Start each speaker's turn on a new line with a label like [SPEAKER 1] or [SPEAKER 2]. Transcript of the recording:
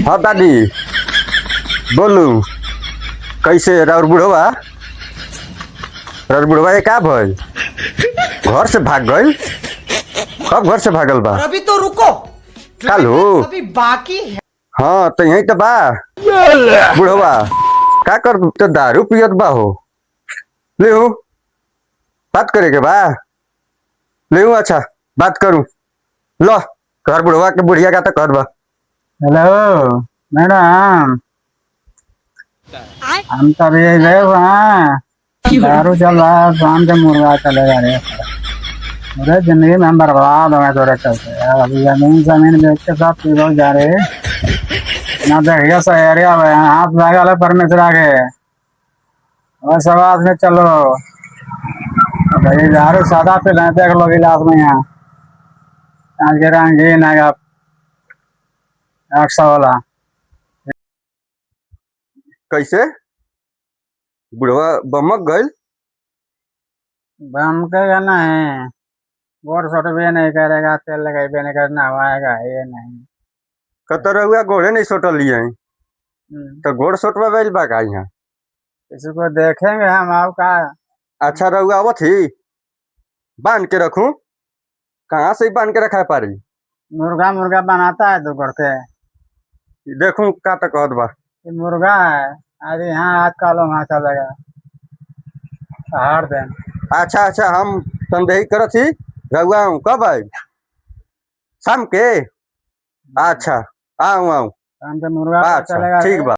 [SPEAKER 1] हाँ दादी बोलू कैसे राउर बुढ़वा ये का भइल घर से भाग गइल कब घर से भागल बा
[SPEAKER 2] अभी तो रुको
[SPEAKER 1] कालू
[SPEAKER 2] अभी बाकी है।
[SPEAKER 1] हाँ तो यही तो बा बुढ़वा का कर तो दारू पियत बा हो ले बात करे के बा ले अच्छा बात करूं लो घर बुढ़वा के बुढ़िया का तो कर बा
[SPEAKER 3] हेलो मैडम हम तो अभी गए वहाँ दारू चल रहा है शाम के मुर्गा चलेगा रे पूरे जिंदगी में हम बर्बाद हो गए थोड़े चलते यार अभी जमीन बेच के सब पीरो जा रहे ना देखिए सहेरिया हाथ लगा ले परमेश्वर आगे और सब आदमी चलो भाई दारू सादा पे रहते हैं लोग इलाज में यहाँ आज के रंगीन है 800 वाला
[SPEAKER 1] कैसे बुढ़वा बमक गइल
[SPEAKER 3] बम का गाना है गोर सोट भी नहीं करेगा तेल लगाई भी नहीं करना हवाएगा ये नहीं
[SPEAKER 1] कतर हुआ घोड़े नहीं सोटल लिए तो घोड़ सोटवा बैल बा का यहाँ
[SPEAKER 3] किसी को देखेंगे हम आपका
[SPEAKER 1] अच्छा रहुआ आवत ही बांध के रखूं कहाँ से ही बांध के रखा है पारी
[SPEAKER 3] मुर्गा मुर्गा बनाता है दोपहर के
[SPEAKER 1] देखूं का तक कहत बा
[SPEAKER 3] ये मुर्गा है अरे यहाँ आज कालो वहाँ चलेगा हार दें
[SPEAKER 1] अच्छा अच्छा हम संदेही करत ही रहुआ हूँ कब आई शाम के अच्छा आऊँ
[SPEAKER 3] शाम के मुर्गा
[SPEAKER 1] अच्छा
[SPEAKER 3] चलेगा
[SPEAKER 1] ठीक बा